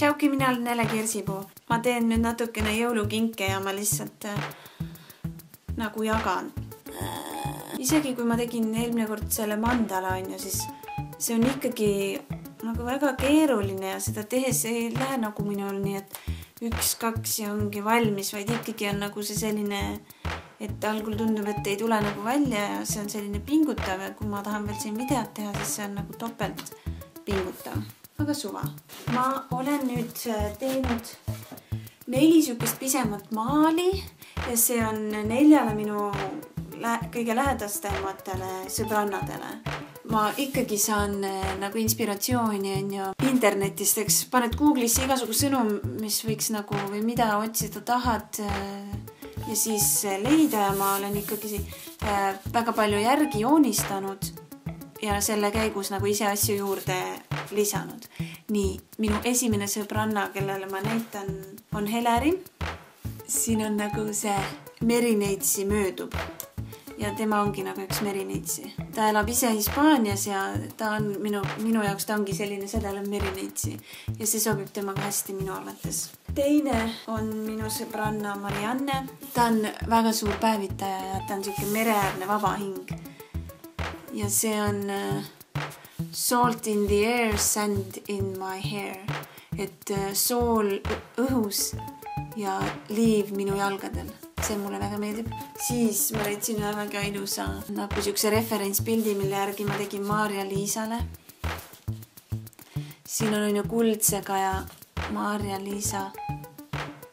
Tšauki, mina olen Nele Kirsipuu. Ma teen nüüd natukene jõulukinke ja ma lihtsalt nagu jagan. Isegi kui ma tegin eelmine kord selle mandala, siis see on ikkagi nagu väga keeruline ja seda tehes ei lähe nagu minul nii, et 1-2 ja ongi valmis, vaid ikkagi on nagu see selline, et algul tundub, et ei tule nagu välja ja see on selline pingutav ja kui ma tahan veel siin videot teha, siis see on nagu topelt pingutav. Aga suva. Ma olen nüüd teinud 4 sükest pisemat maali ja see on 4 minu kõige lähedastematele sõbrannadele. Ma ikkagi saan nagu inspiratsiooni internetist, eks paned Google'isse igasugu sõnum, mis võiks nagu või mida otsida tahad ja siis leida ja ma olen ikkagi väga palju järgi joonistanud ja selle käigus nagu ise asju juurde lisanud. Nii, minu esimene sõbranna, kellele ma näitan, on Heleri. Siin on nagu see Merineitsi möödub ja tema ongi nagu üks Merineitsi. Ta elab ise Hispaanias ja ta on minu jaoks ta ongi selline sedelev Merineitsi ja see sobib temaga hästi minu arvates. Teine on minu sõbranna Marianne. Ta on väga suur päevitaja ja ta on selline mereäärne vaba hing. Ja see on salt in the air, sand in my hair. Et sool õhus ja liiv minu jalgadel. See mulle väga meeldib. Siis ma leidsin ühe väga ilusa nagu siukse referentspildi, mille järgi ma tegin Maarja-Liisale. Siin on ju kuldsega ja Maarja-Liisa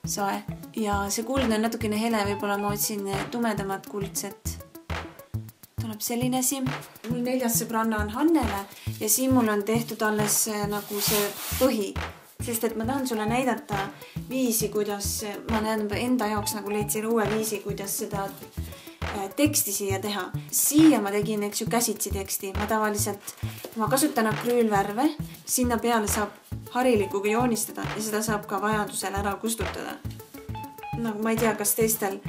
soe. Ja see kuldne on natukene hele, võib-olla ma otsin tumedamat kuldset. Tuleb selline asi. Mul 4. sõbranna on Hannele ja siin mul on tehtud alles nagu see põhi. Sest et ma tahan sulle näidata viisi, kuidas ma näen enda jaoks nagu leidsin uue viisi, kuidas seda teksti siia teha. Siia ma tegin käsitsi teksti. Ma tavaliselt kasutan akrüülvärve. Sinna peale saab harilikuga joonistada ja seda saab ka vajadusel ära kustutada. Nagu ma ei tea, kas teistel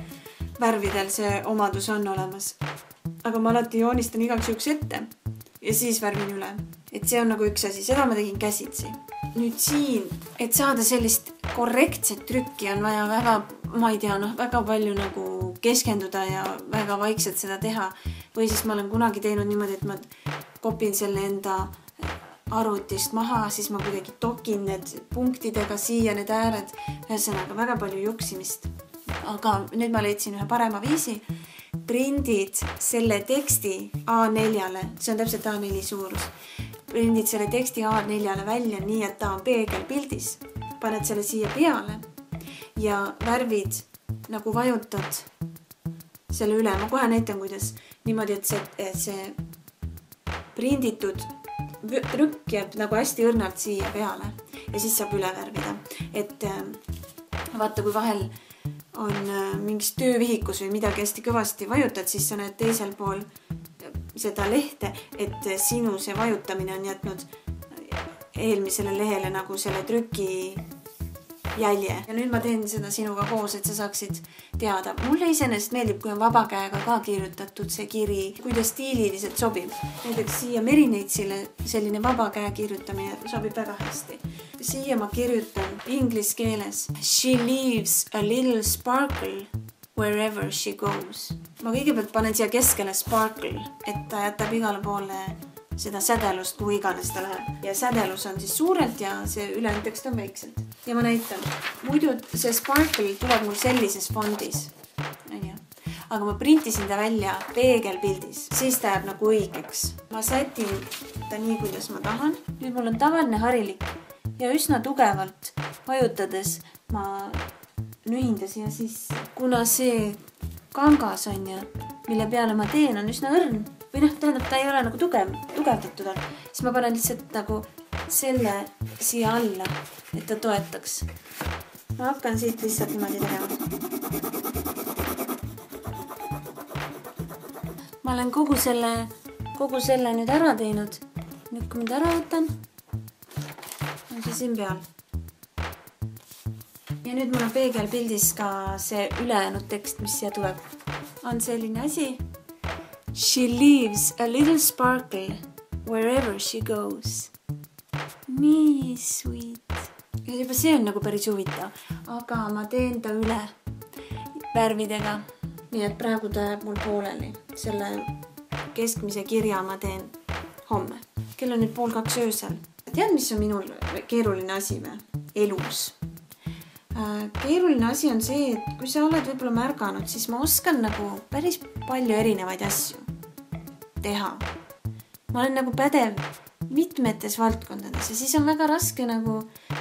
värvidel see omadus on olemas. Aga ma alati joonistan igaks juhuks ette ja siis värvin üle. Et see on nagu üks asi. Seda ma tegin käsitsi. Nüüd siin, et saada sellist korrektset trükki on vaja väga, ma ei tea, väga palju nagu keskenduda ja väga vaikselt seda teha. Või siis ma olen kunagi teinud niimoodi, et ma kopin selle enda arvutist maha, siis ma kuidagi tokin need punktidega siia, need ääred. Ühesõnaga väga palju juksimist. Aga nüüd ma leidsin ühe parema viisi. Prindid selle teksti A4-le, see on täpselt A4 suurus. Prindid selle teksti A4-le välja nii, et ta on peegelpildis. Paned selle siia peale ja värvid nagu vajutad selle üle. Ma kohe näitan, kuidas niimoodi, et see prinditud trükk jääb nagu hästi õrnalt siia peale ja siis saab üle värvida. Et vaata, kui vahel on mingis töövihikus või midagi hästi kõvasti vajutad, siis sa näed teisel pool seda lehte, et sinu see vajutamine on jätnud eelmisele lehele nagu selle trüki jälje. Ja nüüd ma teen seda sinuga koos, et sa saaksid teada. Mulle iseenesest meeldib, kui on vaba käega ka kirjutatud see kiri, kuidas stiililiselt sobib. Näiteks siia Merineitsile selline vaba käe kirjutamine sobib väga hästi. Siia ma kirjutan inglis keeles. She leaves a little sparkle wherever she goes. Ma kõigepealt panen siia keskele sparkle, et ta jätab igale poole seda sädelust, kuhu iganes ta läheb. Ja sädelus on siis suurelt ja see ülejäänud tekst on väikselt. Ja ma näitan. Muidu see sparkle tuleb mul sellises fondis. Aga ma printisin ta välja peegelpildis. Siis ta jääb nagu õigeks. Ma sätin ta nii, kuidas ma tahan. Nüüd mul on tavaline harilik ja üsna tugevalt vajutades ma nühindasin ja siis, kuna see kangas on ja mille peale ma teen on üsna õrn või tähendab, ta ei ole nagu tugevdatud, siis ma panen lihtsalt nagu selle siia alla, et ta toetaks. Ma hakkan siit lihtsalt niimoodi tegema. Ma olen kogu selle nüüd ära teinud. Nüüd kui nüüd ära võtan, on see siin peal. Ja nüüd mul on peegelpildis ka see ülejäänud tekst, mis siia tuleb. On selline asi. She leaves a little sparkle wherever she goes. Nii sweet. ja juba see on nagu päris huvitav, aga ma teen ta üle värvidega. Nii et praegu ta jääb mul pooleli. Selle keskmise kirja ma teen homme. Kell on nüüd 1:30 öösel. Tead, mis on minul keeruline asi või? Elus. Keeruline asi on see, et kui sa oled võib-olla märganud, siis ma oskan nagu päris palju erinevaid asju teha. Ma olen nagu pädev mitmetes valdkondades ja siis on väga raske nagu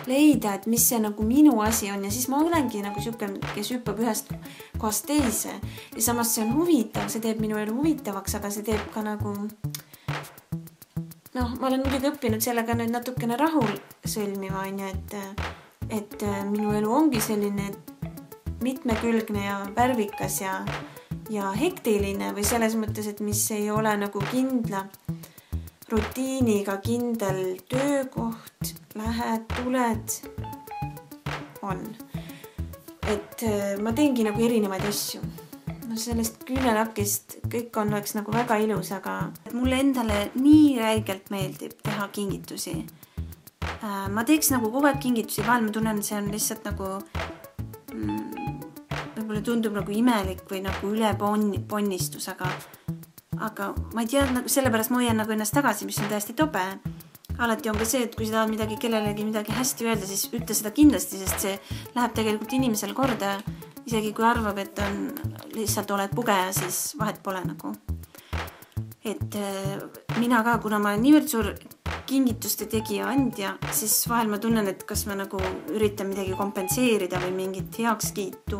leida, et mis see nagu minu asi on ja siis ma olengi nagu siuke, kes hüppab ühest kohast teise ja samas see on huvitav, see teeb minu elu huvitavaks, aga see teeb ka nagu ma olen muidugi õppinud sellega nüüd natukene rahul sõlmima, et minu elu ongi selline mitmekülgne ja värvikas ja hektiline või selles mõttes, et mis ei ole nagu kindla rutiiniga kindel töökoht, lähed, tuled, on. Et ma teengi nagu erinevaid asju. Sellest küünelakist kõik oleks nagu väga ilus, aga mulle endale nii räigelt meeldib teha kingitusi. Ma teeks nagu kogu aeg kingitusi, vahel ma tunnen, see on lihtsalt nagu võib-olla tundub nagu imelik või nagu üle ponnistus, aga ma ei tea, sellepärast ma hoian nagu ennast tagasi, mis on täiesti tobe. Alati on ka see, et kui sa tahad kellelegi midagi hästi öelda, siis ütle seda kindlasti, sest see läheb tegelikult inimesel korda. Isegi kui arvab, et lihtsalt oled pugeja, siis vahet pole nagu. Et mina ka, kuna ma olen niivõrd suur kingituste tegija andja, siis vahel ma tunnen, et kas ma nagu üritan midagi kompenseerida või mingit heakskiitu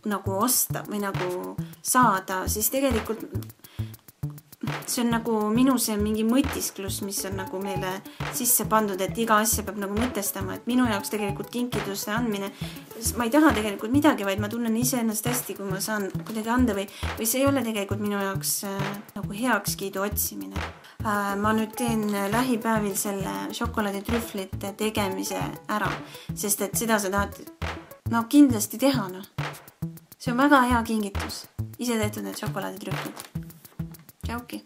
nagu osta või nagu saada, siis tegelikult see on nagu minu see mingi mõtisklus, mis on nagu meile sisse pandud, et iga asja peab nagu mõtestama, et minu jaoks tegelikult kinkituste andmine, ma ei taha tegelikult midagi, vaid ma tunnen ise ennast hästi, kui ma saan kuidagi anda või see ei ole tegelikult minu jaoks nagu heakskiidu otsimine. Ma nüüd teen lähipäevil selle šokolaaditrühvlite tegemise ära, sest et seda sa tahad kindlasti teha. See on väga hea kingitus. Ise tehtud need šokolaaditrühvlid. Tšauki!